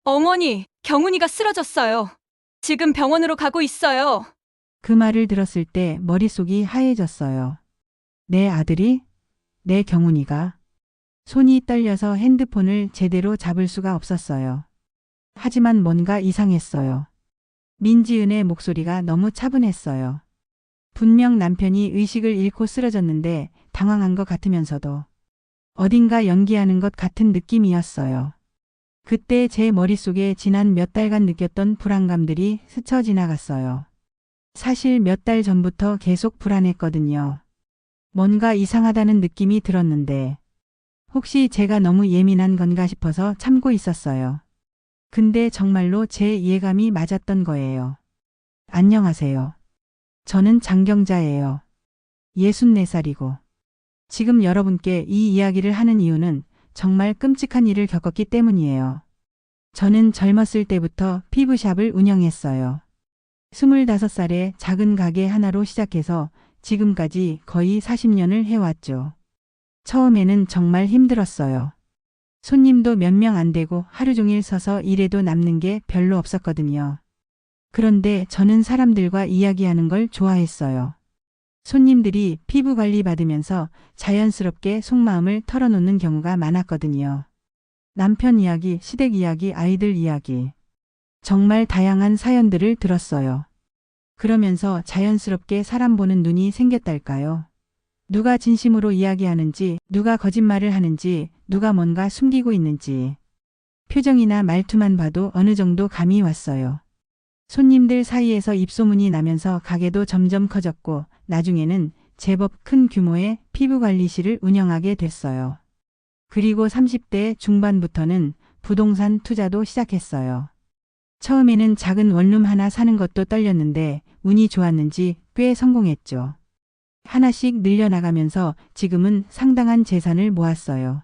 어머니, 경훈이가 쓰러졌어요. 지금 병원으로 가고 있어요. 그 말을 들었을 때 머릿속이 하얘졌어요. 내 아들이? 내 경훈이가? 손이 떨려서 핸드폰을 제대로 잡을 수가 없었어요. 하지만 뭔가 이상했어요. 민지은의 목소리가 너무 차분했어요. 분명 남편이 의식을 잃고 쓰러졌는데 당황한 것 같으면서도 어딘가 연기하는 것 같은 느낌이었어요. 그때 제 머릿속에 지난 몇 달간 느꼈던 불안감들이 스쳐 지나갔어요. 사실 몇 달 전부터 계속 불안했거든요. 뭔가 이상하다는 느낌이 들었는데 혹시 제가 너무 예민한 건가 싶어서 참고 있었어요. 근데 정말로 제 예감이 맞았던 거예요. 안녕하세요. 저는 장경자예요. 64살이고 지금 여러분께 이 이야기를 하는 이유는 정말 끔찍한 일을 겪었기 때문이에요. 저는 젊었을 때부터 피부샵을 운영했어요. 25살에 작은 가게 하나로 시작해서 지금까지 거의 40년을 해왔죠. 처음에는 정말 힘들었어요. 손님도 몇 명 안 되고 하루 종일 서서 일해도 남는 게 별로 없었거든요. 그런데 저는 사람들과 이야기하는 걸 좋아했어요. 손님들이 피부 관리 받으면서 자연스럽게 속마음을 털어놓는 경우가 많았거든요. 남편 이야기, 시댁 이야기, 아이들 이야기. 정말 다양한 사연들을 들었어요. 그러면서 자연스럽게 사람 보는 눈이 생겼달까요? 누가 진심으로 이야기하는지, 누가 거짓말을 하는지, 누가 뭔가 숨기고 있는지. 표정이나 말투만 봐도 어느 정도 감이 왔어요. 손님들 사이에서 입소문이 나면서 가게도 점점 커졌고 나중에는 제법 큰 규모의 피부관리실을 운영하게 됐어요. 그리고 30대 중반부터는 부동산 투자도 시작했어요. 처음에는 작은 원룸 하나 사는 것도 떨렸는데 운이 좋았는지 꽤 성공했죠. 하나씩 늘려나가면서 지금은 상당한 재산을 모았어요.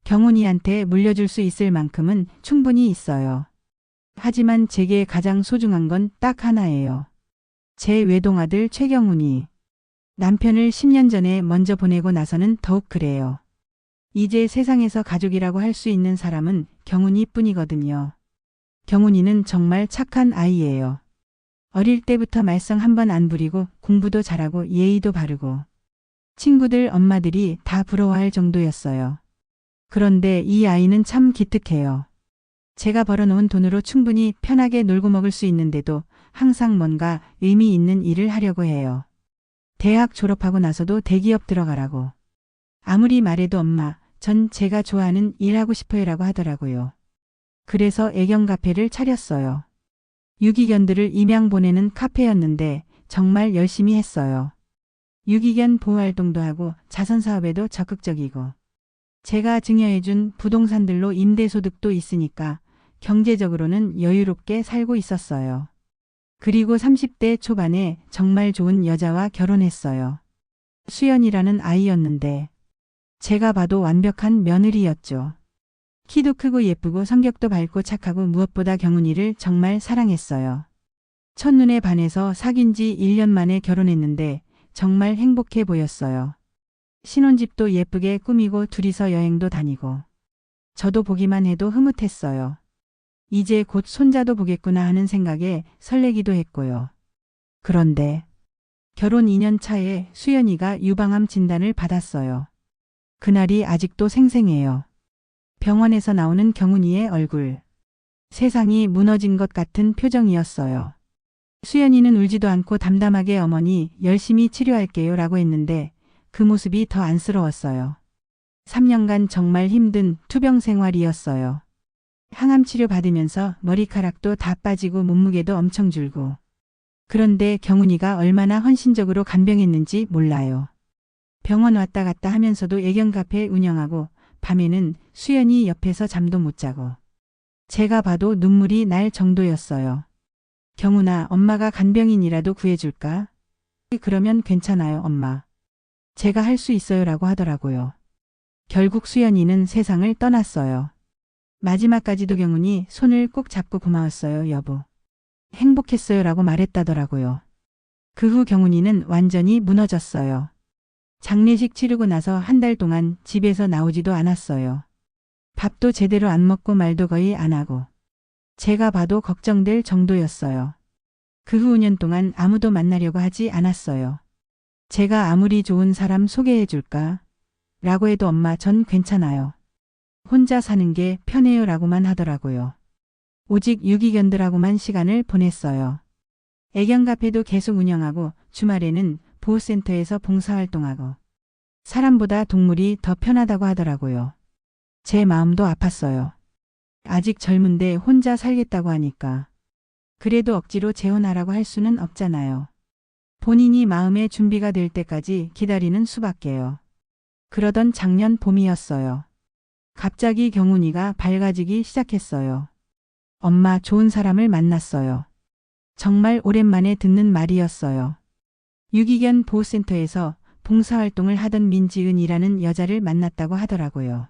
경훈이한테 물려줄 수 있을 만큼은 충분히 있어요. 하지만 제게 가장 소중한 건 딱 하나예요. 제 외동아들 최경훈이. 남편을 10년 전에 먼저 보내고 나서는 더욱 그래요. 이제 세상에서 가족이라고 할 수 있는 사람은 경훈이 뿐이거든요. 경훈이는 정말 착한 아이예요. 어릴 때부터 말썽 한 번 안 부리고 공부도 잘하고 예의도 바르고 친구들 엄마들이 다 부러워할 정도였어요. 그런데 이 아이는 참 기특해요. 제가 벌어놓은 돈으로 충분히 편하게 놀고 먹을 수 있는데도 항상 뭔가 의미 있는 일을 하려고 해요. 대학 졸업하고 나서도 대기업 들어가라고. 아무리 말해도 엄마, 전 제가 좋아하는 일 하고 싶어요라고 하더라고요. 그래서 애견 카페를 차렸어요. 유기견들을 입양 보내는 카페였는데 정말 열심히 했어요. 유기견 보호활동도 하고 자선사업에도 적극적이고 제가 증여해준 부동산들로 임대소득도 있으니까 경제적으로는 여유롭게 살고 있었어요. 그리고 30대 초반에 정말 좋은 여자와 결혼했어요. 수연이라는 아이였는데 제가 봐도 완벽한 며느리였죠. 키도 크고 예쁘고 성격도 밝고 착하고 무엇보다 경훈이를 정말 사랑했어요. 첫눈에 반해서 사귄 지 1년 만에 결혼했는데 정말 행복해 보였어요. 신혼집도 예쁘게 꾸미고 둘이서 여행도 다니고 저도 보기만 해도 흐뭇했어요. 이제 곧 손자도 보겠구나 하는 생각에 설레기도 했고요. 그런데 결혼 2년 차에 수연이가 유방암 진단을 받았어요. 그날이 아직도 생생해요. 병원에서 나오는 경훈이의 얼굴. 세상이 무너진 것 같은 표정이었어요. 수연이는 울지도 않고 담담하게 어머니 열심히 치료할게요 라고 했는데 그 모습이 더 안쓰러웠어요. 3년간 정말 힘든 투병 생활이었어요. 항암 치료 받으면서 머리카락도 다 빠지고 몸무게도 엄청 줄고. 그런데 경훈이가 얼마나 헌신적으로 간병했는지 몰라요. 병원 왔다 갔다 하면서도 애견 카페 운영하고 밤에는 수연이 옆에서 잠도 못 자고. 제가 봐도 눈물이 날 정도였어요. 경훈아, 엄마가 간병인이라도 구해줄까? 그러면 괜찮아요, 엄마. 제가 할 수 있어요 라고 하더라고요. 결국 수연이는 세상을 떠났어요. 마지막까지도 경훈이 손을 꼭 잡고 고마웠어요, 여보. 행복했어요 라고 말했다더라고요. 그 후 경훈이는 완전히 무너졌어요. 장례식 치르고 나서 한 달 동안 집에서 나오지도 않았어요. 밥도 제대로 안 먹고 말도 거의 안 하고. 제가 봐도 걱정될 정도였어요. 그 후 5년 동안 아무도 만나려고 하지 않았어요. 제가 아무리 좋은 사람 소개해 줄까? 라고 해도 엄마 전 괜찮아요. 혼자 사는 게 편해요 라고만 하더라고요. 오직 유기견들하고만 시간을 보냈어요. 애견 카페도 계속 운영하고 주말에는 보호센터에서 봉사활동하고 사람보다 동물이 더 편하다고 하더라고요. 제 마음도 아팠어요. 아직 젊은데 혼자 살겠다고 하니까. 그래도 억지로 재혼하라고 할 수는 없잖아요. 본인이 마음의 준비가 될 때까지 기다리는 수밖에요. 그러던 작년 봄이었어요. 갑자기 경훈이가 밝아지기 시작했어요. 엄마 좋은 사람을 만났어요. 정말 오랜만에 듣는 말이었어요. 유기견 보호센터에서 봉사활동을 하던 민지은이라는 여자를 만났다고 하더라고요.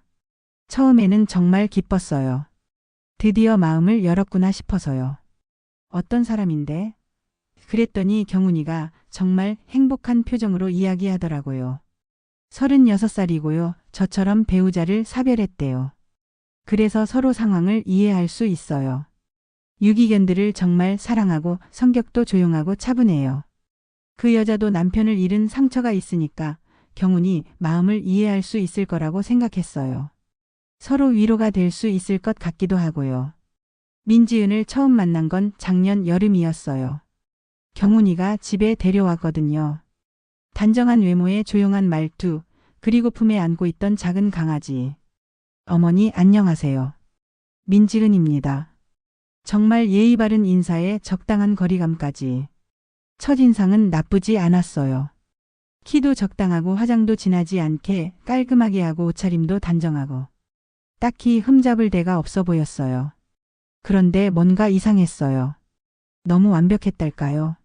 처음에는 정말 기뻤어요. 드디어 마음을 열었구나 싶어서요. 어떤 사람인데? 그랬더니 경훈이가 정말 행복한 표정으로 이야기하더라고요. 36살이고요. 저처럼 배우자를 사별했대요. 그래서 서로 상황을 이해할 수 있어요. 유기견들을 정말 사랑하고 성격도 조용하고 차분해요. 그 여자도 남편을 잃은 상처가 있으니까 경훈이 마음을 이해할 수 있을 거라고 생각했어요. 서로 위로가 될 수 있을 것 같기도 하고요. 민지은을 처음 만난 건 작년 여름이었어요. 경훈이가 집에 데려왔거든요. 단정한 외모에 조용한 말투, 그리고 품에 안고 있던 작은 강아지. 어머니 안녕하세요. 민지은입니다. 정말 예의 바른 인사에 적당한 거리감까지. 첫인상은 나쁘지 않았어요. 키도 적당하고 화장도 진하지 않게 깔끔하게 하고 옷차림도 단정하고. 딱히 흠잡을 데가 없어 보였어요. 그런데 뭔가 이상했어요. 너무 완벽했달까요?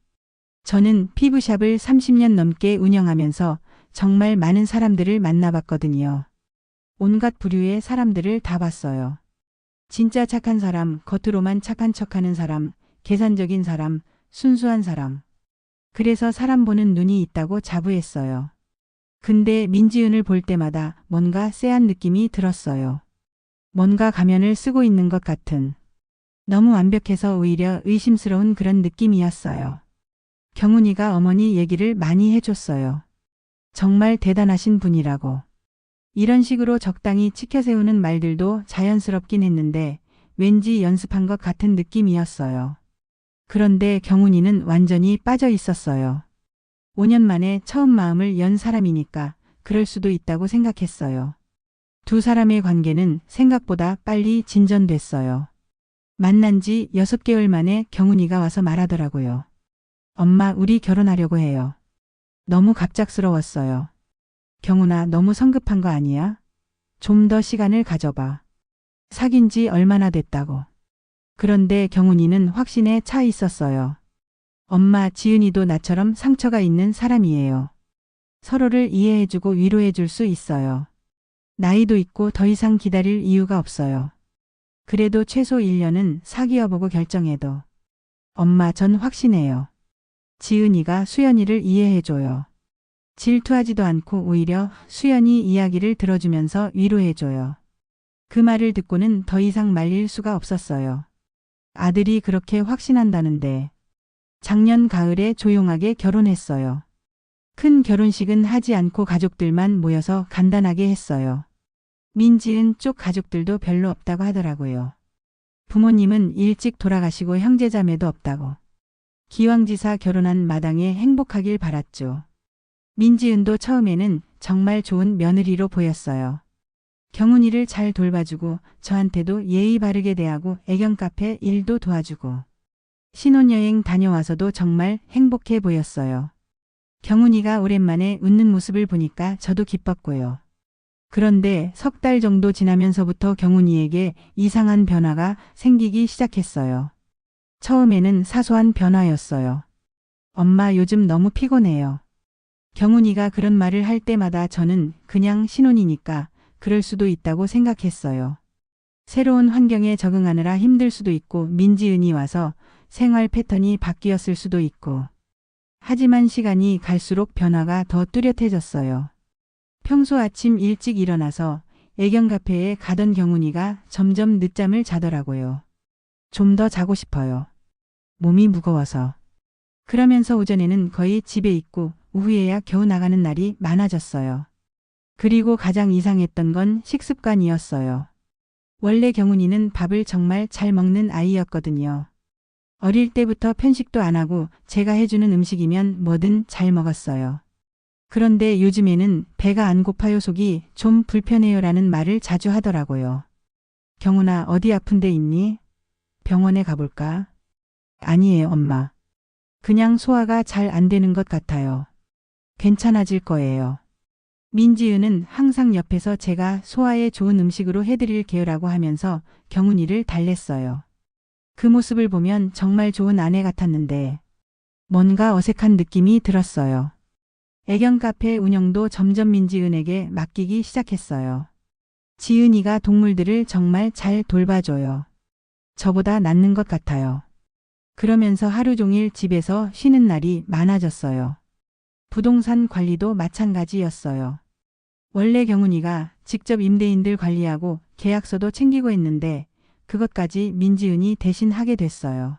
저는 피부샵을 30년 넘게 운영하면서 정말 많은 사람들을 만나봤거든요. 온갖 부류의 사람들을 다 봤어요. 진짜 착한 사람, 겉으로만 착한 척하는 사람, 계산적인 사람, 순수한 사람. 그래서 사람 보는 눈이 있다고 자부했어요. 근데 민지은을 볼 때마다 뭔가 쎄한 느낌이 들었어요. 뭔가 가면을 쓰고 있는 것 같은. 너무 완벽해서 오히려 의심스러운 그런 느낌이었어요. 경훈이가 어머니 얘기를 많이 해줬어요. 정말 대단하신 분이라고. 이런 식으로 적당히 치켜세우는 말들도 자연스럽긴 했는데 왠지 연습한 것 같은 느낌이었어요. 그런데 경훈이는 완전히 빠져 있었어요. 5년 만에 처음 마음을 연 사람이니까 그럴 수도 있다고 생각했어요. 두 사람의 관계는 생각보다 빨리 진전됐어요. 만난 지 6개월 만에 경훈이가 와서 말하더라고요. 엄마, 우리 결혼하려고 해요. 너무 갑작스러웠어요. 경훈아, 너무 성급한 거 아니야? 좀 더 시간을 가져봐. 사귄 지 얼마나 됐다고. 그런데 경훈이는 확신에 차 있었어요. 엄마, 지은이도 나처럼 상처가 있는 사람이에요. 서로를 이해해주고 위로해줄 수 있어요. 나이도 있고 더 이상 기다릴 이유가 없어요. 그래도 최소 1년은 사귀어보고 결정해도. 엄마, 전 확신해요. 지은이가 수연이를 이해해줘요. 질투하지도 않고 오히려 수연이 이야기를 들어주면서 위로해줘요. 그 말을 듣고는 더 이상 말릴 수가 없었어요. 아들이 그렇게 확신한다는데. 작년 가을에 조용하게 결혼했어요. 큰 결혼식은 하지 않고 가족들만 모여서 간단하게 했어요. 민지은 쪽 가족들도 별로 없다고 하더라고요. 부모님은 일찍 돌아가시고 형제자매도 없다고. 기왕지사 결혼한 마당에 행복하길 바랐죠. 민지은도 처음에는 정말 좋은 며느리로 보였어요. 경훈이를 잘 돌봐주고 저한테도 예의 바르게 대하고 애견 카페 일도 도와주고. 신혼여행 다녀와서도 정말 행복해 보였어요. 경훈이가 오랜만에 웃는 모습을 보니까 저도 기뻤고요. 그런데 석 달 정도 지나면서부터 경훈이에게 이상한 변화가 생기기 시작했어요. 처음에는 사소한 변화였어요. 엄마, 요즘 너무 피곤해요. 경훈이가 그런 말을 할 때마다 저는 그냥 신혼이니까 그럴 수도 있다고 생각했어요. 새로운 환경에 적응하느라 힘들 수도 있고 민지은이 와서 생활 패턴이 바뀌었을 수도 있고. 하지만 시간이 갈수록 변화가 더 뚜렷해졌어요. 평소 아침 일찍 일어나서 애견 카페에 가던 경훈이가 점점 늦잠을 자더라고요. 좀 더 자고 싶어요. 몸이 무거워서. 그러면서 오전에는 거의 집에 있고 오후에야 겨우 나가는 날이 많아졌어요. 그리고 가장 이상했던 건 식습관이었어요. 원래 경훈이는 밥을 정말 잘 먹는 아이였거든요. 어릴 때부터 편식도 안 하고 제가 해주는 음식이면 뭐든 잘 먹었어요. 그런데 요즘에는 배가 안 고파요, 속이 좀 불편해요라는 말을 자주 하더라고요. 경훈아, 어디 아픈 데 있니? 병원에 가볼까? 아니에요, 엄마. 그냥 소화가 잘 안 되는 것 같아요. 괜찮아질 거예요. 민지은은 항상 옆에서 제가 소화에 좋은 음식으로 해드릴 게요라고 하면서 경훈이를 달랬어요. 그 모습을 보면 정말 좋은 아내 같았는데 뭔가 어색한 느낌이 들었어요. 애견 카페 운영도 점점 민지은에게 맡기기 시작했어요. 지은이가 동물들을 정말 잘 돌봐줘요. 저보다 낫는 것 같아요. 그러면서 하루 종일 집에서 쉬는 날이 많아졌어요. 부동산 관리도 마찬가지였어요. 원래 경훈이가 직접 임대인들 관리하고 계약서도 챙기고 했는데 그것까지 민지은이 대신 하게 됐어요.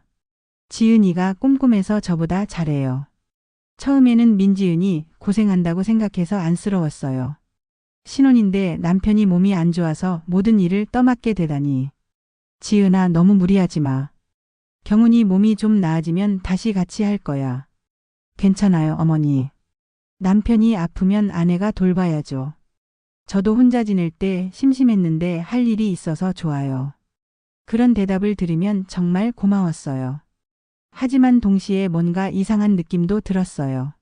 지은이가 꼼꼼해서 저보다 잘해요. 처음에는 민지은이 고생한다고 생각해서 안쓰러웠어요. 신혼인데 남편이 몸이 안 좋아서 모든 일을 떠맡게 되다니. 지은아, 너무 무리하지 마. 경훈이 몸이 좀 나아지면 다시 같이 할 거야. 괜찮아요, 어머니. 남편이 아프면 아내가 돌봐야죠. 저도 혼자 지낼 때 심심했는데 할 일이 있어서 좋아요. 그런 대답을 들으면 정말 고마웠어요. 하지만 동시에 뭔가 이상한 느낌도 들었어요.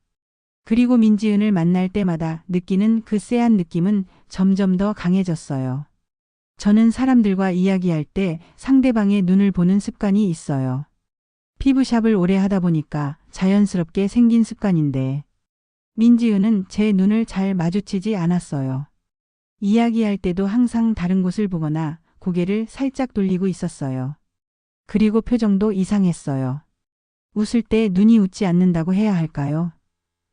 그리고 민지은을 만날 때마다 느끼는 그 쎄한 느낌은 점점 더 강해졌어요. 저는 사람들과 이야기할 때 상대방의 눈을 보는 습관이 있어요. 피부샵을 오래 하다 보니까 자연스럽게 생긴 습관인데 민지은은 제 눈을 잘 마주치지 않았어요. 이야기할 때도 항상 다른 곳을 보거나 고개를 살짝 돌리고 있었어요. 그리고 표정도 이상했어요. 웃을 때 눈이 웃지 않는다고 해야 할까요?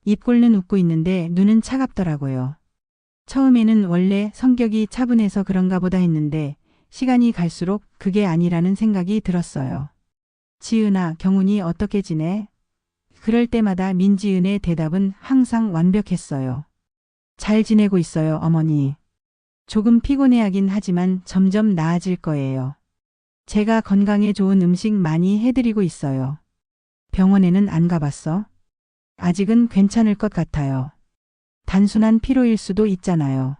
입꼬리는 웃고 있는데 눈은 차갑더라고요. 처음에는 원래 성격이 차분해서 그런가 보다 했는데 시간이 갈수록 그게 아니라는 생각이 들었어요. 지은아, 경훈이 어떻게 지내? 그럴 때마다 민지은의 대답은 항상 완벽했어요. 잘 지내고 있어요, 어머니. 조금 피곤해하긴 하지만 점점 나아질 거예요. 제가 건강에 좋은 음식 많이 해드리고 있어요. 병원에는 안 가봤어? 아직은 괜찮을 것 같아요. 단순한 피로일 수도 있잖아요.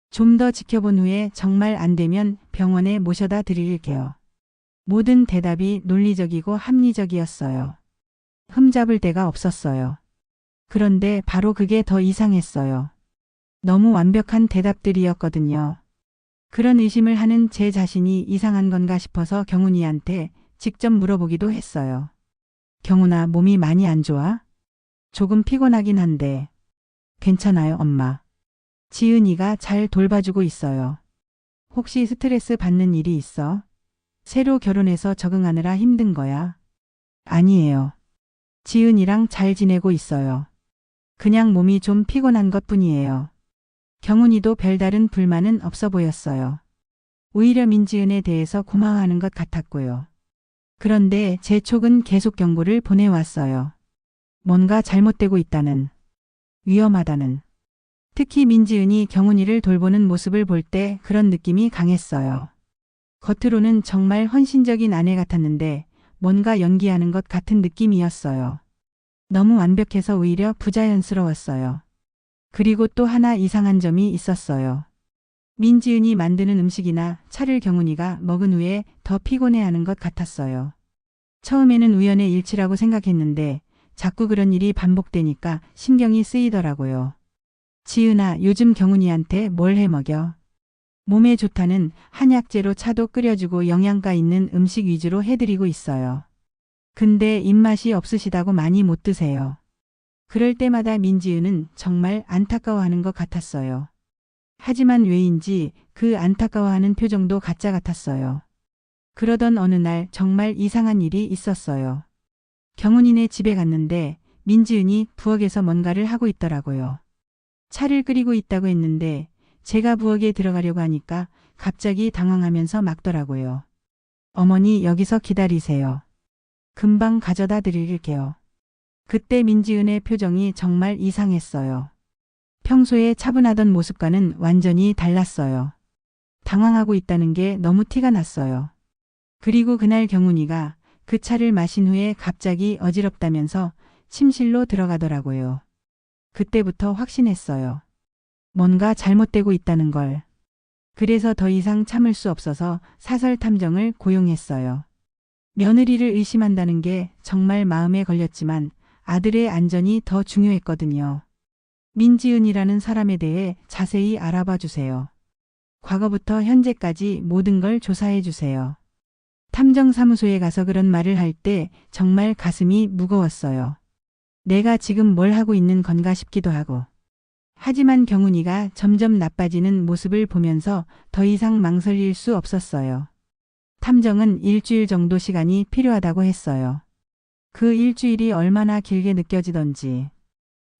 좀 더 지켜본 후에 정말 안 되면 병원에 모셔다 드릴게요. 모든 대답이 논리적이고 합리적이었어요. 흠잡을 데가 없었어요. 그런데 바로 그게 더 이상했어요. 너무 완벽한 대답들이었거든요. 그런 의심을 하는 제 자신이 이상한 건가 싶어서 경훈이한테 직접 물어보기도 했어요. 경훈아, 몸이 많이 안 좋아? 조금 피곤하긴 한데. 괜찮아요, 엄마. 지은이가 잘 돌봐주고 있어요. 혹시 스트레스 받는 일이 있어? 새로 결혼해서 적응하느라 힘든 거야? 아니에요. 지은이랑 잘 지내고 있어요. 그냥 몸이 좀 피곤한 것뿐이에요. 경훈이도 별다른 불만은 없어 보였어요. 오히려 민지은에 대해서 고마워하는 것 같았고요. 그런데 제 촉은 계속 경고를 보내왔어요. 뭔가 잘못되고 있다는, 위험하다는. 특히 민지은이 경훈이를 돌보는 모습을 볼 때 그런 느낌이 강했어요. 겉으로는 정말 헌신적인 아내 같았는데 뭔가 연기하는 것 같은 느낌이었어요. 너무 완벽해서 오히려 부자연스러웠어요. 그리고 또 하나 이상한 점이 있었어요. 민지은이 만드는 음식이나 차를 경훈이가 먹은 후에 더 피곤해하는 것 같았어요. 처음에는 우연의 일치라고 생각했는데 자꾸 그런 일이 반복되니까 신경이 쓰이더라고요. 지은아, 요즘 경훈이한테 뭘 해 먹여? 몸에 좋다는 한약재로 차도 끓여주고 영양가 있는 음식 위주로 해드리고 있어요. 근데 입맛이 없으시다고 많이 못 드세요. 그럴 때마다 민지은은 정말 안타까워하는 것 같았어요. 하지만 왜인지 그 안타까워하는 표정도 가짜 같았어요. 그러던 어느 날 정말 이상한 일이 있었어요. 경훈이네 집에 갔는데 민지은이 부엌에서 뭔가를 하고 있더라고요. 차를 끓이고 있다고 했는데 제가 부엌에 들어가려고 하니까 갑자기 당황하면서 막더라고요. 어머니 여기서 기다리세요. 금방 가져다 드릴게요. 그때 민지은의 표정이 정말 이상했어요. 평소에 차분하던 모습과는 완전히 달랐어요. 당황하고 있다는 게 너무 티가 났어요. 그리고 그날 경훈이가 그 차를 마신 후에 갑자기 어지럽다면서 침실로 들어가더라고요. 그때부터 확신했어요. 뭔가 잘못되고 있다는 걸. 그래서 더 이상 참을 수 없어서 사설 탐정을 고용했어요. 며느리를 의심한다는 게 정말 마음에 걸렸지만 아들의 안전이 더 중요했거든요. 민지은이라는 사람에 대해 자세히 알아봐 주세요. 과거부터 현재까지 모든 걸 조사해 주세요. 탐정사무소에 가서 그런 말을 할 때 정말 가슴이 무거웠어요. 내가 지금 뭘 하고 있는 건가 싶기도 하고. 하지만 경훈이가 점점 나빠지는 모습을 보면서 더 이상 망설일 수 없었어요. 탐정은 일주일 정도 시간이 필요하다고 했어요. 그 일주일이 얼마나 길게 느껴지던지.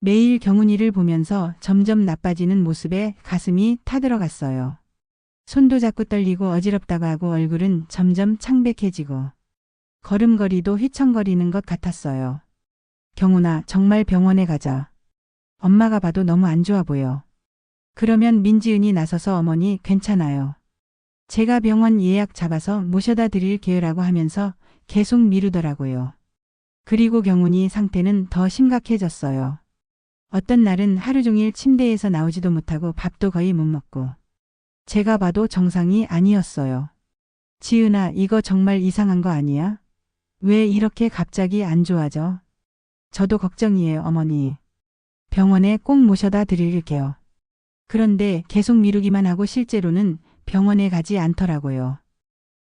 매일 경훈이를 보면서 점점 나빠지는 모습에 가슴이 타들어갔어요. 손도 자꾸 떨리고 어지럽다고 하고 얼굴은 점점 창백해지고 걸음걸이도 휘청거리는 것 같았어요. 경훈아, 정말 병원에 가자. 엄마가 봐도 너무 안 좋아 보여. 그러면 민지은이 나서서 어머니 괜찮아요. 제가 병원 예약 잡아서 모셔다 드릴게요라고 하면서 계속 미루더라고요. 그리고 경훈이 상태는 더 심각해졌어요. 어떤 날은 하루 종일 침대에서 나오지도 못하고 밥도 거의 못 먹고. 제가 봐도 정상이 아니었어요. 지은아, 이거 정말 이상한 거 아니야? 왜 이렇게 갑자기 안 좋아져? 저도 걱정이에요, 어머니. 병원에 꼭 모셔다 드릴게요. 그런데 계속 미루기만 하고 실제로는 병원에 가지 않더라고요.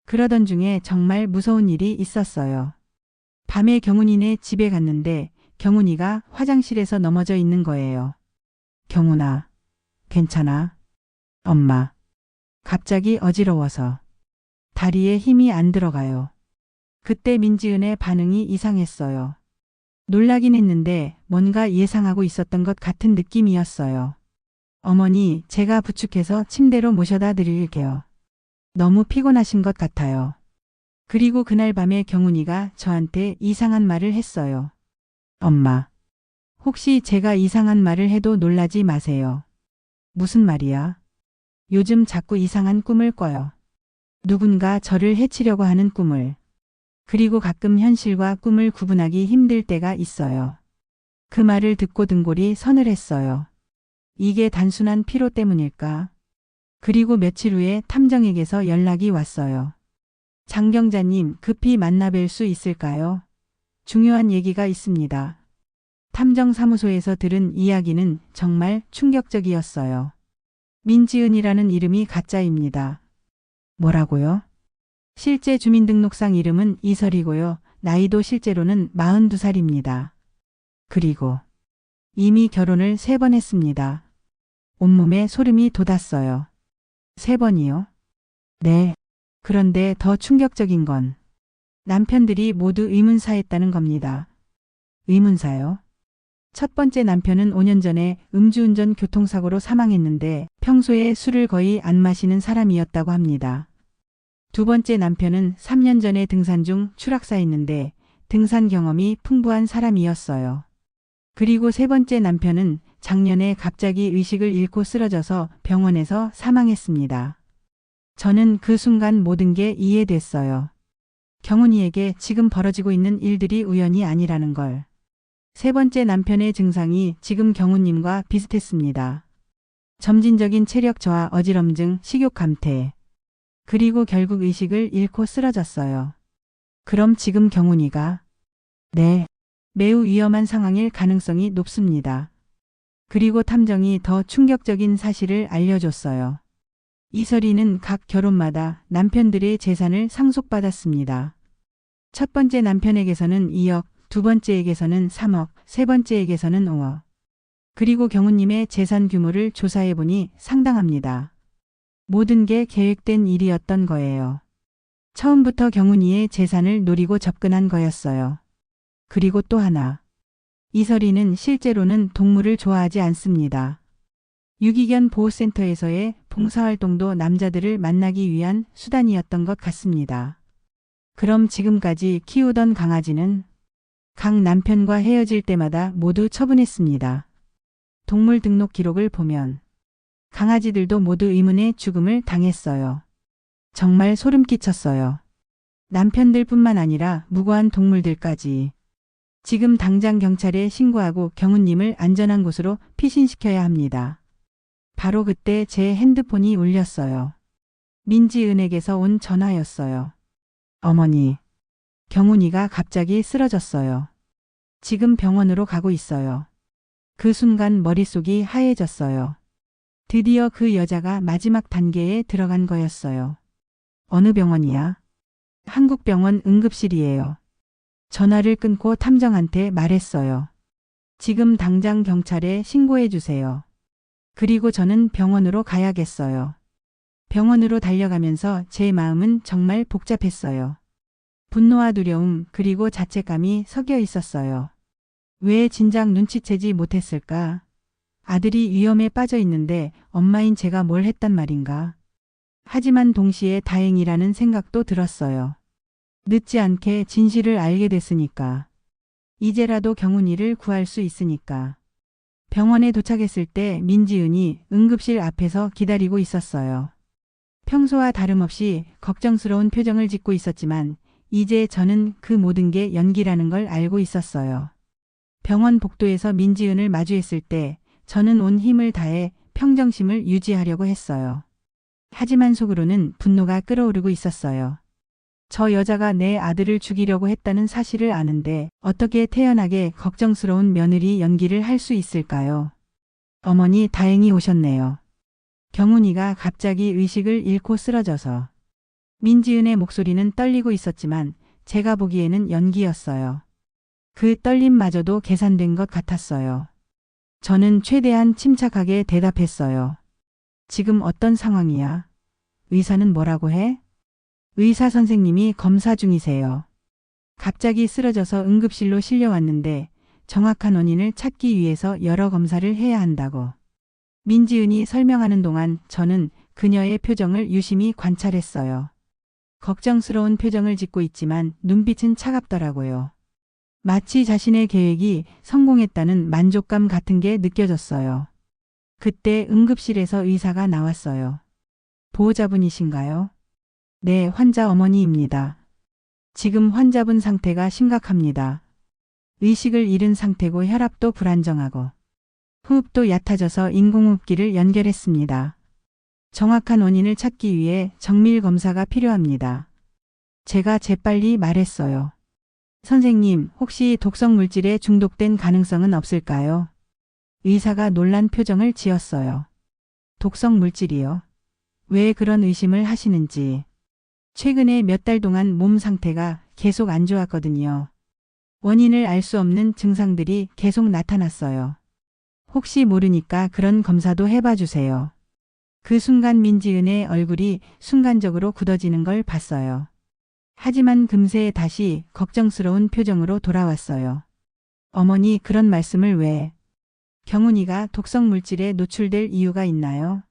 그러던 중에 정말 무서운 일이 있었어요. 밤에 경훈이네 집에 갔는데 경훈이가 화장실에서 넘어져 있는 거예요. 경훈아, 괜찮아? 엄마. 갑자기 어지러워서. 다리에 힘이 안 들어가요. 그때 민지은의 반응이 이상했어요. 놀라긴 했는데 뭔가 예상하고 있었던 것 같은 느낌이었어요. 어머니, 제가 부축해서 침대로 모셔다 드릴게요. 너무 피곤하신 것 같아요. 그리고 그날 밤에 경훈이가 저한테 이상한 말을 했어요. 엄마, 혹시 제가 이상한 말을 해도 놀라지 마세요. 무슨 말이야? 요즘 자꾸 이상한 꿈을 꿔요. 누군가 저를 해치려고 하는 꿈을. 그리고 가끔 현실과 꿈을 구분하기 힘들 때가 있어요. 그 말을 듣고 등골이 서늘했어요. 이게 단순한 피로 때문일까? 그리고 며칠 후에 탐정에게서 연락이 왔어요. 장 경자님, 급히 만나 뵐 수 있을까요? 중요한 얘기가 있습니다. 탐정사무소에서 들은 이야기는 정말 충격적이었어요. 민지은이라는 이름이 가짜입니다. 뭐라고요? 실제 주민등록상 이름은 이설이고요. 나이도 실제로는 42살입니다. 그리고 이미 결혼을 3번 했습니다. 온몸에 소름이 돋았어요. 3번이요? 네. 그런데 더 충격적인 건 남편들이 모두 의문사했다는 겁니다. 의문사요? 첫 번째 남편은 5년 전에 음주운전 교통사고로 사망했는데 평소에 술을 거의 안 마시는 사람이었다고 합니다. 두 번째 남편은 3년 전에 등산 중 추락사했는데 등산 경험이 풍부한 사람이었어요. 그리고 세 번째 남편은 작년에 갑자기 의식을 잃고 쓰러져서 병원에서 사망했습니다. 저는 그 순간 모든 게 이해됐어요. 경훈이에게 지금 벌어지고 있는 일들이 우연이 아니라는 걸. 세 번째 남편의 증상이 지금 경훈님과 비슷했습니다. 점진적인 체력 저하, 어지럼증, 식욕 감퇴. 그리고 결국 의식을 잃고 쓰러졌어요. 그럼 지금 경훈이가? 네. 매우 위험한 상황일 가능성이 높습니다. 그리고 탐정이 더 충격적인 사실을 알려줬어요. 이설이는 각 결혼마다 남편들의 재산을 상속받았습니다. 첫 번째 남편에게서는 2억, 두 번째에게서는 3억, 세 번째에게서는 5억. 그리고 경훈님의 재산 규모를 조사해보니 상당합니다. 모든 게 계획된 일이었던 거예요. 처음부터 경훈이의 재산을 노리고 접근한 거였어요. 그리고 또 하나. 이설이는 실제로는 동물을 좋아하지 않습니다. 유기견 보호센터에서의 봉사활동도 남자들을 만나기 위한 수단이었던 것 같습니다. 그럼 지금까지 키우던 강아지는 강 남편과 헤어질 때마다 모두 처분했습니다. 동물 등록 기록을 보면 강아지들도 모두 의문의 죽음을 당했어요. 정말 소름 끼쳤어요. 남편들뿐만 아니라 무고한 동물들까지. 지금 당장 경찰에 신고하고 경훈님을 안전한 곳으로 피신시켜야 합니다. 바로 그때 제 핸드폰이 울렸어요. 민지은에게서 온 전화였어요. 어머니, 경훈이가 갑자기 쓰러졌어요. 지금 병원으로 가고 있어요. 그 순간 머릿속이 하얘졌어요. 드디어 그 여자가 마지막 단계에 들어간 거였어요. 어느 병원이야? 한국병원 응급실이에요. 전화를 끊고 탐정한테 말했어요. 지금 당장 경찰에 신고해 주세요. 그리고 저는 병원으로 가야겠어요. 병원으로 달려가면서 제 마음은 정말 복잡했어요. 분노와 두려움 그리고 자책감이 섞여 있었어요. 왜 진작 눈치채지 못했을까? 아들이 위험에 빠져 있는데 엄마인 제가 뭘 했단 말인가? 하지만 동시에 다행이라는 생각도 들었어요. 늦지 않게 진실을 알게 됐으니까. 이제라도 경훈이를 구할 수 있으니까. 병원에 도착했을 때 민지은이 응급실 앞에서 기다리고 있었어요. 평소와 다름없이 걱정스러운 표정을 짓고 있었지만 이제 저는 그 모든 게 연기라는 걸 알고 있었어요. 병원 복도에서 민지은을 마주했을 때 저는 온 힘을 다해 평정심을 유지하려고 했어요. 하지만 속으로는 분노가 끓어오르고 있었어요. 저 여자가 내 아들을 죽이려고 했다는 사실을 아는데 어떻게 태연하게 걱정스러운 며느리 연기를 할 수 있을까요? 어머니 다행히 오셨네요. 경훈이가 갑자기 의식을 잃고 쓰러져서. 민지은의 목소리는 떨리고 있었지만 제가 보기에는 연기였어요. 그 떨림마저도 계산된 것 같았어요. 저는 최대한 침착하게 대답했어요. 지금 어떤 상황이야? 의사는 뭐라고 해? 의사 선생님이 검사 중이세요. 갑자기 쓰러져서 응급실로 실려왔는데 정확한 원인을 찾기 위해서 여러 검사를 해야 한다고. 민지은이 설명하는 동안 저는 그녀의 표정을 유심히 관찰했어요. 걱정스러운 표정을 짓고 있지만 눈빛은 차갑더라고요. 마치 자신의 계획이 성공했다는 만족감 같은 게 느껴졌어요. 그때 응급실에서 의사가 나왔어요. 보호자분이신가요? 네, 환자 어머니입니다. 지금 환자분 상태가 심각합니다. 의식을 잃은 상태고 혈압도 불안정하고 호흡도 얕아져서 인공호흡기를 연결했습니다. 정확한 원인을 찾기 위해 정밀 검사가 필요합니다. 제가 재빨리 말했어요. 선생님, 혹시 독성 물질에 중독된 가능성은 없을까요? 의사가 놀란 표정을 지었어요. 독성 물질이요? 왜 그런 의심을 하시는지. 최근에 몇 달 동안 몸 상태가 계속 안 좋았거든요. 원인을 알 수 없는 증상들이 계속 나타났어요. 혹시 모르니까 그런 검사도 해봐 주세요. 그 순간 민지은의 얼굴이 순간적으로 굳어지는 걸 봤어요. 하지만 금세 다시 걱정스러운 표정으로 돌아왔어요. 어머니 그런 말씀을 왜? 경훈이가 독성 물질에 노출될 이유가 있나요?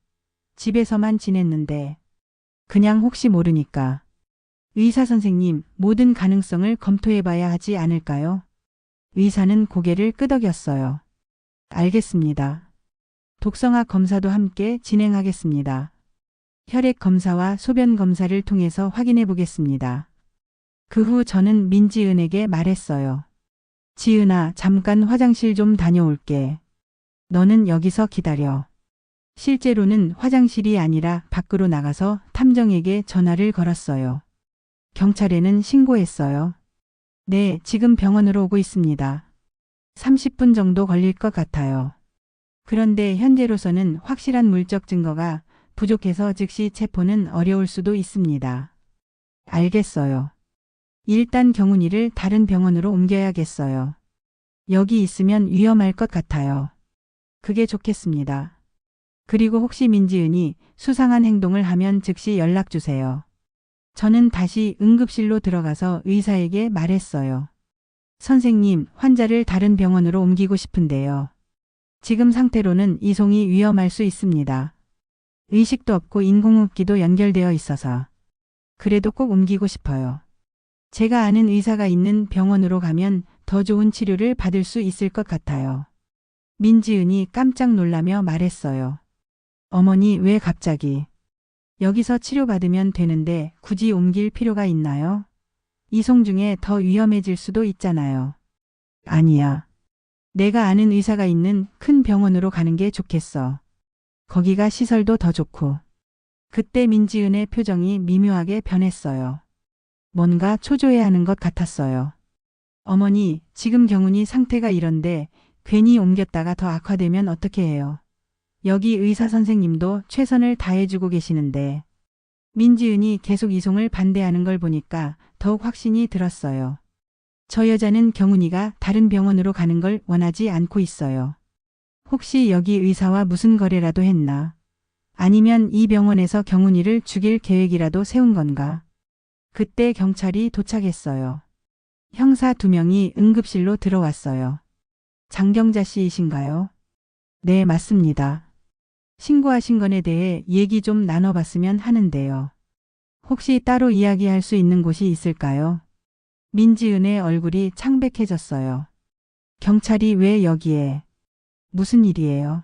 집에서만 지냈는데. 그냥 혹시 모르니까. 의사 선생님, 모든 가능성을 검토해봐야 하지 않을까요? 의사는 고개를 끄덕였어요. 알겠습니다. 독성학 검사도 함께 진행하겠습니다. 혈액 검사와 소변 검사를 통해서 확인해 보겠습니다. 그 후 저는 민지은에게 말했어요. 지은아, 잠깐 화장실 좀 다녀올게. 너는 여기서 기다려. 실제로는 화장실이 아니라 밖으로 나가서 탐정에게 전화를 걸었어요. 경찰에는 신고했어요. 네, 지금 병원으로 오고 있습니다. 30분 정도 걸릴 것 같아요. 그런데 현재로서는 확실한 물적 증거가 부족해서 즉시 체포는 어려울 수도 있습니다. 알겠어요. 일단 경훈이를 다른 병원으로 옮겨야겠어요. 여기 있으면 위험할 것 같아요. 그게 좋겠습니다. 그리고 혹시 민지은이 수상한 행동을 하면 즉시 연락 주세요. 저는 다시 응급실로 들어가서 의사에게 말했어요. 선생님, 환자를 다른 병원으로 옮기고 싶은데요. 지금 상태로는 이송이 위험할 수 있습니다. 의식도 없고 인공호흡기도 연결되어 있어서. 그래도 꼭 옮기고 싶어요. 제가 아는 의사가 있는 병원으로 가면 더 좋은 치료를 받을 수 있을 것 같아요. 민지은이 깜짝 놀라며 말했어요. 어머니, 왜 갑자기? 여기서 치료받으면 되는데 굳이 옮길 필요가 있나요? 이송 중에 더 위험해질 수도 있잖아요. 아니야. 내가 아는 의사가 있는 큰 병원으로 가는 게 좋겠어. 거기가 시설도 더 좋고. 그때 민지은의 표정이 미묘하게 변했어요. 뭔가 초조해하는 것 같았어요. 어머니, 지금 경훈이 상태가 이런데 괜히 옮겼다가 더 악화되면 어떻게 해요? 여기 의사 선생님도 최선을 다해주고 계시는데. 민지은이 계속 이송을 반대하는 걸 보니까 더욱 확신이 들었어요. 저 여자는 경훈이가 다른 병원으로 가는 걸 원하지 않고 있어요. 혹시 여기 의사와 무슨 거래라도 했나? 아니면 이 병원에서 경훈이를 죽일 계획이라도 세운 건가? 그때 경찰이 도착했어요. 형사 2명이 응급실로 들어왔어요. 장경자 씨이신가요? 네, 맞습니다. 신고하신 건에 대해 얘기 좀 나눠봤으면 하는데요. 혹시 따로 이야기할 수 있는 곳이 있을까요? 민지은의 얼굴이 창백해졌어요. 경찰이 왜 여기에? 무슨 일이에요?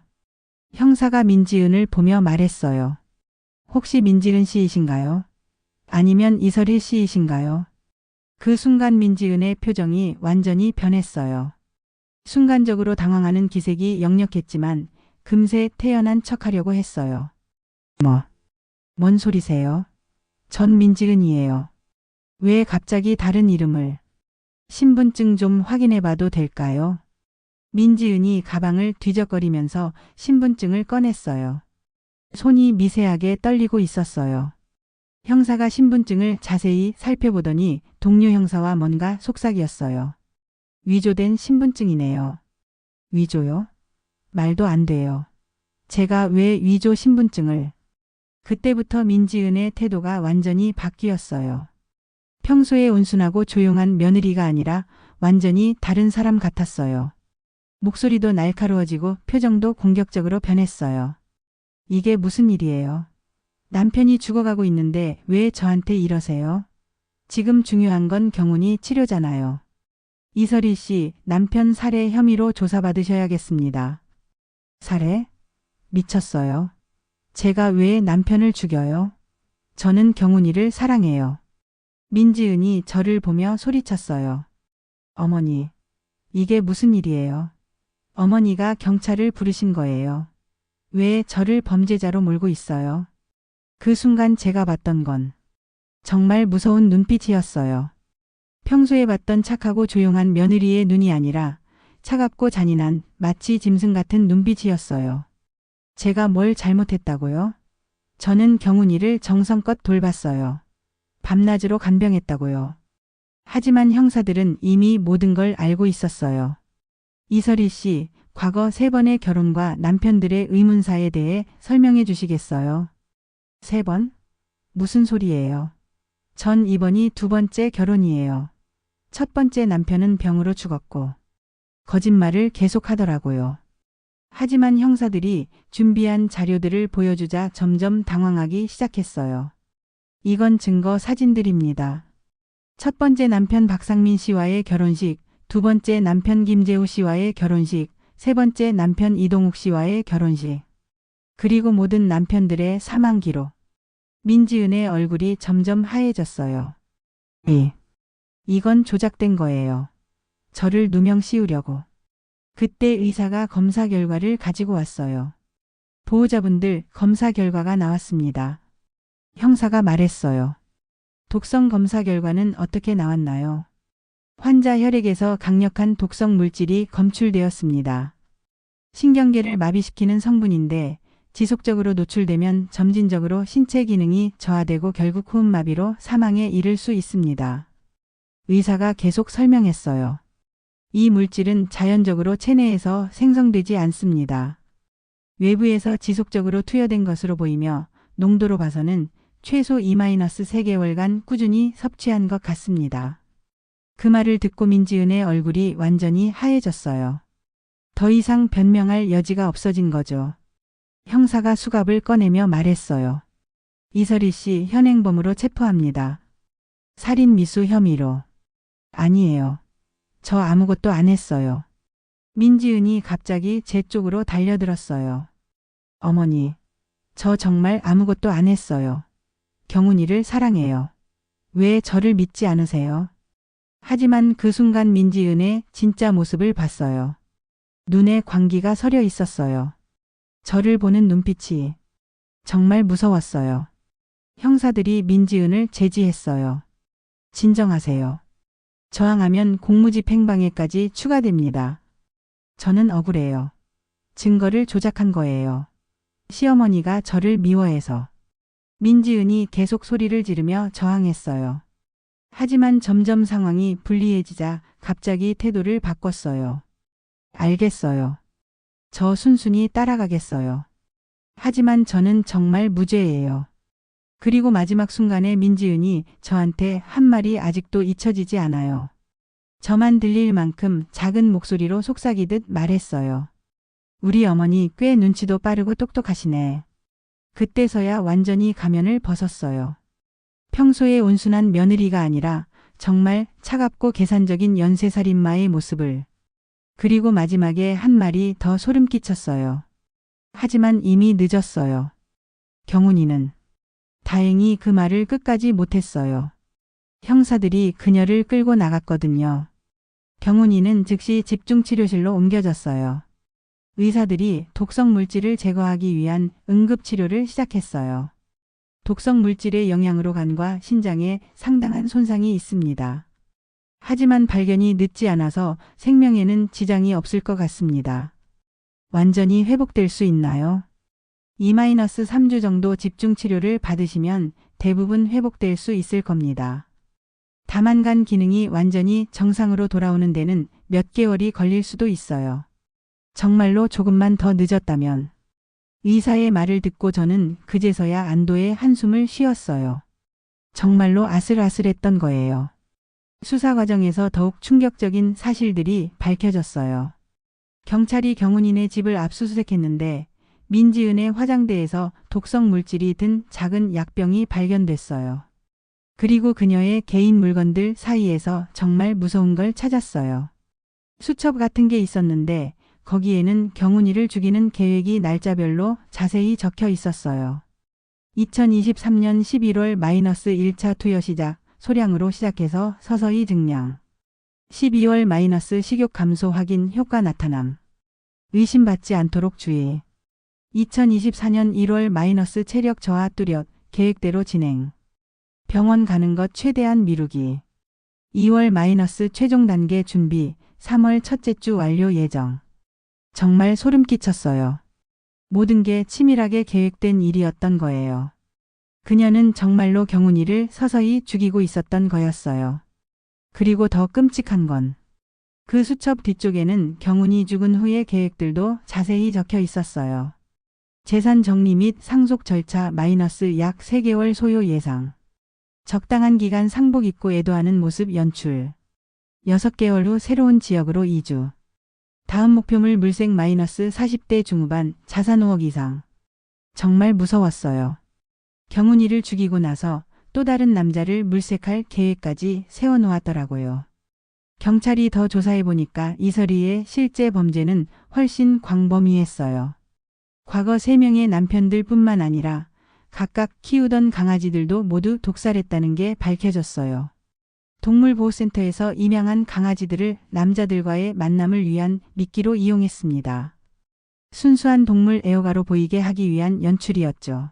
형사가 민지은을 보며 말했어요. 혹시 민지은 씨이신가요? 아니면 이설일 씨이신가요? 그 순간 민지은의 표정이 완전히 변했어요. 순간적으로 당황하는 기색이 역력했지만 금세 태연한 척하려고 했어요. 뭔 소리세요? 전 민지은이에요. 왜 갑자기 다른 이름을? 신분증 좀 확인해 봐도 될까요? 민지은이 가방을 뒤적거리면서 신분증을 꺼냈어요. 손이 미세하게 떨리고 있었어요. 형사가 신분증을 자세히 살펴보더니 동료 형사와 뭔가 속삭였어요. 위조된 신분증이네요. 위조요? 말도 안 돼요. 제가 왜 위조 신분증을? 그때부터 민지은의 태도가 완전히 바뀌었어요. 평소에 온순하고 조용한 며느리가 아니라 완전히 다른 사람 같았어요. 목소리도 날카로워지고 표정도 공격적으로 변했어요. 이게 무슨 일이에요? 남편이 죽어가고 있는데 왜 저한테 이러세요? 지금 중요한 건 경훈이 치료잖아요. 이설희 씨, 남편 살해 혐의로 조사받으셔야겠습니다. 살해? 미쳤어요. 제가 왜 남편을 죽여요? 저는 경훈이를 사랑해요. 민지은이 저를 보며 소리쳤어요. 어머니, 이게 무슨 일이에요? 어머니가 경찰을 부르신 거예요. 왜 저를 범죄자로 몰고 있어요? 그 순간 제가 봤던 건 정말 무서운 눈빛이었어요. 평소에 봤던 착하고 조용한 며느리의 눈이 아니라 차갑고 잔인한 마치 짐승 같은 눈빛이었어요. 제가 뭘 잘못했다고요? 저는 경훈이를 정성껏 돌봤어요. 밤낮으로 간병했다고요. 하지만 형사들은 이미 모든 걸 알고 있었어요. 이설희 씨, 과거 3번의 결혼과 남편들의 의문사에 대해 설명해 주시겠어요? 3번? 무슨 소리예요? 전 이번이 2번째 결혼이에요. 첫 번째 남편은 병으로 죽었고 거짓말을 계속하더라고요. 하지만 형사들이 준비한 자료들을 보여주자 점점 당황하기 시작했어요. 이건 증거 사진들입니다. 첫 번째 남편 박상민 씨와의 결혼식, 두 번째 남편 김재우 씨와의 결혼식, 세 번째 남편 이동욱 씨와의 결혼식. 그리고 모든 남편들의 사망 기록. 민지은의 얼굴이 점점 하얘졌어요. 이건 조작된 거예요. 저를 누명 씌우려고. 그때 의사가 검사 결과를 가지고 왔어요. 보호자분들, 검사 결과가 나왔습니다. 형사가 말했어요. 독성 검사 결과는 어떻게 나왔나요? 환자 혈액에서 강력한 독성 물질이 검출되었습니다. 신경계를 마비시키는 성분인데 지속적으로 노출되면 점진적으로 신체 기능이 저하되고 결국 호흡마비로 사망에 이를 수 있습니다. 의사가 계속 설명했어요. 이 물질은 자연적으로 체내에서 생성되지 않습니다. 외부에서 지속적으로 투여된 것으로 보이며 농도로 봐서는 최소 2-3개월간 꾸준히 섭취한 것 같습니다. 그 말을 듣고 민지은의 얼굴이 완전히 하얘졌어요. 더 이상 변명할 여지가 없어진 거죠. 형사가 수갑을 꺼내며 말했어요. 이설희 씨 현행범으로 체포합니다. 살인 미수 혐의로. 아니에요. 저 아무것도 안 했어요. 민지은이 갑자기 제 쪽으로 달려들었어요. 어머니, 저 정말 아무것도 안 했어요. 경훈이를 사랑해요. 왜 저를 믿지 않으세요? 하지만 그 순간 민지은의 진짜 모습을 봤어요. 눈에 광기가 서려 있었어요. 저를 보는 눈빛이 정말 무서웠어요. 형사들이 민지은을 제지했어요. 진정하세요. 저항하면 공무집행방해까지 추가됩니다. 저는 억울해요. 증거를 조작한 거예요. 시어머니가 저를 미워해서. 민지은이 계속 소리를 지르며 저항했어요. 하지만 점점 상황이 불리해지자 갑자기 태도를 바꿨어요. 알겠어요. 저 순순히 따라가겠어요. 하지만 저는 정말 무죄예요. 그리고 마지막 순간에 민지은이 저한테 한 말이 아직도 잊혀지지 않아요. 저만 들릴 만큼 작은 목소리로 속삭이듯 말했어요. 우리 어머니 꽤 눈치도 빠르고 똑똑하시네. 그때서야 완전히 가면을 벗었어요. 평소에 온순한 며느리가 아니라 정말 차갑고 계산적인 연쇄살인마의 모습을. 그리고 마지막에 한 말이 더 소름 끼쳤어요. 하지만 이미 늦었어요. 경훈이는. 다행히 그 말을 끝까지 못했어요. 형사들이 그녀를 끌고 나갔거든요. 경훈이는 즉시 집중치료실로 옮겨졌어요. 의사들이 독성 물질을 제거하기 위한 응급치료를 시작했어요. 독성 물질의 영향으로 간과 신장에 상당한 손상이 있습니다. 하지만 발견이 늦지 않아서 생명에는 지장이 없을 것 같습니다. 완전히 회복될 수 있나요? 2-3주 정도 집중치료를 받으시면 대부분 회복될 수 있을 겁니다. 다만 간 기능이 완전히 정상으로 돌아오는 데는 몇 개월이 걸릴 수도 있어요. 정말로 조금만 더 늦었다면. 의사의 말을 듣고 저는 그제서야 안도의 한숨을 쉬었어요. 정말로 아슬아슬했던 거예요. 수사 과정에서 더욱 충격적인 사실들이 밝혀졌어요. 경찰이 경훈이네 집을 압수수색했는데 민지은의 화장대에서 독성 물질이 든 작은 약병이 발견됐어요. 그리고 그녀의 개인 물건들 사이에서 정말 무서운 걸 찾았어요. 수첩 같은 게 있었는데 거기에는 경훈이를 죽이는 계획이 날짜별로 자세히 적혀 있었어요. 2023년 11월 -1차 투여 시작, 소량으로 시작해서 서서히 증량. 12월 식욕 감소 확인 효과 나타남. 의심받지 않도록 주의. 2024년 1월 체력 저하 뚜렷, 계획대로 진행. 병원 가는 것 최대한 미루기. 2월 최종 단계 준비, 3월 첫째 주 완료 예정. 정말 소름 끼쳤어요. 모든 게 치밀하게 계획된 일이었던 거예요. 그녀는 정말로 경훈이를 서서히 죽이고 있었던 거였어요. 그리고 더 끔찍한 건 그 수첩 뒤쪽에는 경훈이 죽은 후의 계획들도 자세히 적혀 있었어요. 재산 정리 및 상속 절차 약 3개월 소요 예상. 적당한 기간 상복 입고 애도하는 모습 연출. 6개월 후 새로운 지역으로 이주. 다음 목표물 물색 -40대 중후반, 자산 5억 이상. 정말 무서웠어요. 경훈이를 죽이고 나서 또 다른 남자를 물색할 계획까지 세워놓았더라고요. 경찰이 더 조사해보니까 이설희의 실제 범죄는 훨씬 광범위했어요. 과거 3명의 남편들 뿐만 아니라 각각 키우던 강아지들도 모두 독살했다는 게 밝혀졌어요. 동물보호센터에서 입양한 강아지들을 남자들과의 만남을 위한 미끼로 이용했습니다. 순수한 동물 애호가로 보이게 하기 위한 연출이었죠.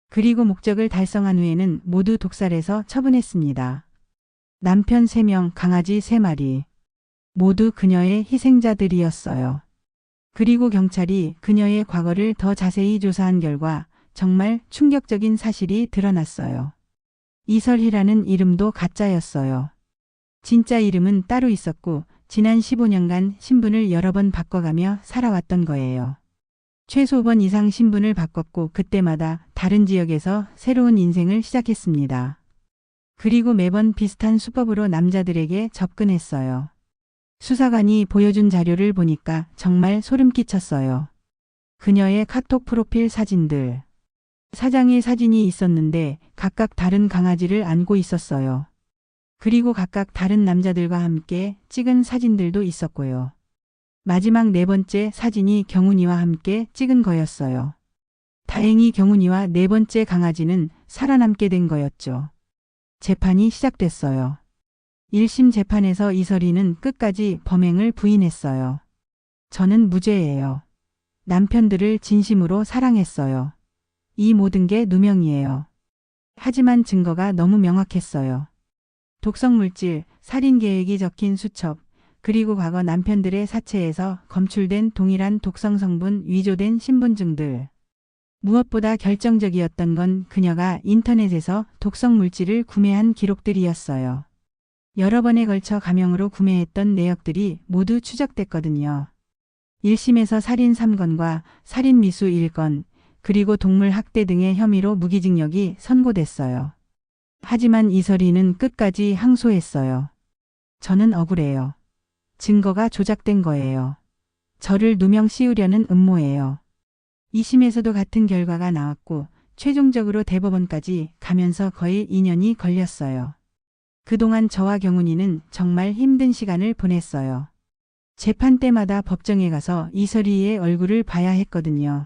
그리고 목적을 달성한 후에는 모두 독살해서 처분했습니다. 남편 3명, 강아지 3마리. 모두 그녀의 희생자들이었어요. 그리고 경찰이 그녀의 과거를 더 자세히 조사한 결과 정말 충격적인 사실이 드러났어요. 이설희라는 이름도 가짜였어요. 진짜 이름은 따로 있었고 지난 15년간 신분을 여러 번 바꿔가며 살아왔던 거예요. 최소 5번 이상 신분을 바꿨고 그때마다 다른 지역에서 새로운 인생을 시작했습니다. 그리고 매번 비슷한 수법으로 남자들에게 접근했어요. 수사관이 보여준 자료를 보니까 정말 소름 끼쳤어요. 그녀의 카톡 프로필 사진들. 사장의 사진이 있었는데 각각 다른 강아지를 안고 있었어요. 그리고 각각 다른 남자들과 함께 찍은 사진들도 있었고요. 마지막 네 번째 사진이 경훈이와 함께 찍은 거였어요. 다행히 경훈이와 네 번째 강아지는 살아남게 된 거였죠. 재판이 시작됐어요. 1심 재판에서 이설이는 끝까지 범행을 부인했어요. 저는 무죄예요. 남편들을 진심으로 사랑했어요. 이 모든 게 누명이에요. 하지만 증거가 너무 명확했어요. 독성물질, 살인 계획이 적힌 수첩, 그리고 과거 남편들의 사체에서 검출된 동일한 독성 성분 위조된 신분증들. 무엇보다 결정적이었던 건 그녀가 인터넷에서 독성 물질을 구매한 기록들이었어요. 여러 번에 걸쳐 가명으로 구매했던 내역들이 모두 추적됐거든요. 1심에서 살인 3건과 살인 미수 1건, 그리고 동물 학대 등의 혐의로 무기징역이 선고됐어요. 하지만 이설이는 끝까지 항소했어요. 저는 억울해요. 증거가 조작된 거예요. 저를 누명 씌우려는 음모예요. 2심에서도 같은 결과가 나왔고 최종적으로 대법원까지 가면서 거의 2년이 걸렸어요. 그동안 저와 경훈이는 정말 힘든 시간을 보냈어요. 재판 때마다 법정에 가서 이설이의 얼굴을 봐야 했거든요.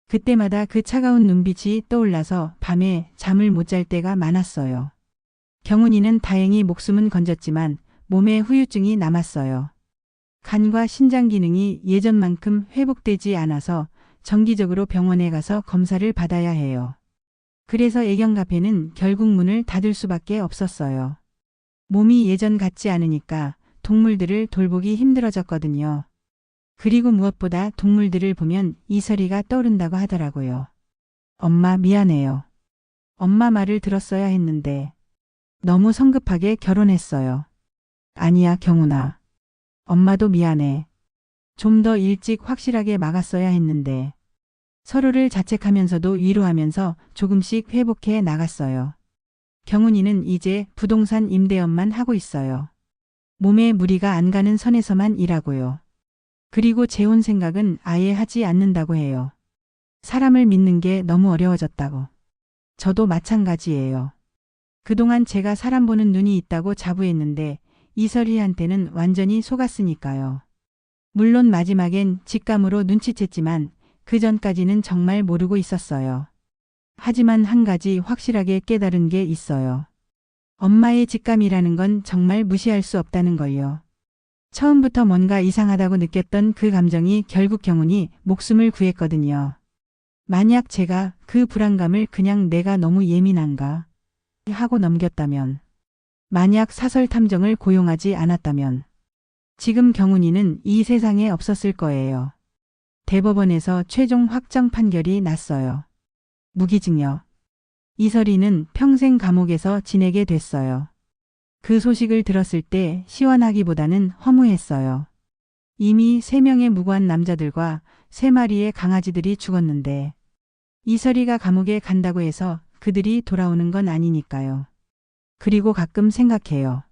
그때마다 그 차가운 눈빛이 떠올라서 밤에 잠을 못 잘 때가 많았어요. 경훈이는 다행히 목숨은 건졌지만 몸에 후유증이 남았어요. 간과 신장 기능이 예전만큼 회복되지 않아서 정기적으로 병원에 가서 검사를 받아야 해요. 그래서 애견 카페는 결국 문을 닫을 수밖에 없었어요. 몸이 예전 같지 않으니까 동물들을 돌보기 힘들어졌거든요. 그리고 무엇보다 동물들을 보면 이설이가 떠오른다고 하더라고요. 엄마 미안해요. 엄마 말을 들었어야 했는데 너무 성급하게 결혼했어요. 아니야 경훈아. 엄마도 미안해. 좀 더 일찍 확실하게 막았어야 했는데. 서로를 자책하면서도 위로하면서 조금씩 회복해 나갔어요. 경훈이는 이제 부동산 임대업만 하고 있어요. 몸에 무리가 안 가는 선에서만 일하고요. 그리고 재혼 생각은 아예 하지 않는다고 해요. 사람을 믿는 게 너무 어려워졌다고. 저도 마찬가지예요. 그동안 제가 사람 보는 눈이 있다고 자부했는데 이설이한테는 완전히 속았으니까요. 물론 마지막엔 직감으로 눈치챘지만 그 전까지는 정말 모르고 있었어요. 하지만 한 가지 확실하게 깨달은 게 있어요. 엄마의 직감이라는 건 정말 무시할 수 없다는 걸요. 처음부터 뭔가 이상하다고 느꼈던 그 감정이 결국 경훈이 목숨을 구했거든요. 만약 제가 그 불안감을 그냥 내가 너무 예민한가 하고 넘겼다면, 만약 사설 탐정을 고용하지 않았다면 지금 경훈이는 이 세상에 없었을 거예요. 대법원에서 최종 확정 판결이 났어요. 무기징역. 이설이는 평생 감옥에서 지내게 됐어요. 그 소식을 들었을 때 시원하기보다는 허무했어요. 이미 3명의 무고한 남자들과 3마리의 강아지들이 죽었는데 이설이가 감옥에 간다고 해서 그들이 돌아오는 건 아니니까요. 그리고 가끔 생각해요.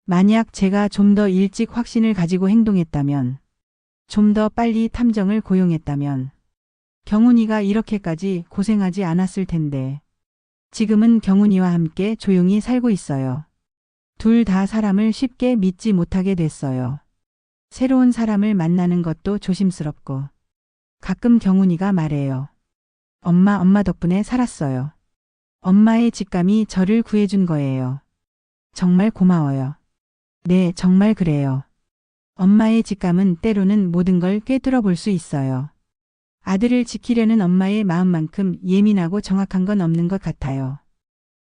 만약 제가 좀 더 일찍 확신을 가지고 행동했다면, 좀 더 빨리 탐정을 고용했다면 경훈이가 이렇게까지 고생하지 않았을 텐데. 지금은 경훈이와 함께 조용히 살고 있어요. 둘 다 사람을 쉽게 믿지 못하게 됐어요. 새로운 사람을 만나는 것도 조심스럽고. 가끔 경훈이가 말해요. 엄마 덕분에 살았어요. 엄마의 직감이 저를 구해준 거예요. 정말 고마워요. 네, 정말 그래요. 엄마의 직감은 때로는 모든 걸 꿰뚫어 볼 수 있어요. 아들을 지키려는 엄마의 마음만큼 예민하고 정확한 건 없는 것 같아요.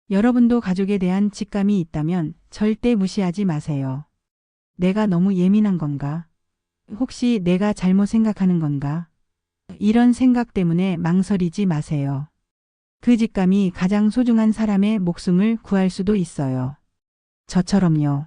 여러분도 가족에 대한 직감이 있다면 절대 무시하지 마세요. 내가 너무 예민한 건가? 혹시 내가 잘못 생각하는 건가? 이런 생각 때문에 망설이지 마세요. 그 직감이 가장 소중한 사람의 목숨을 구할 수도 있어요. 저처럼요.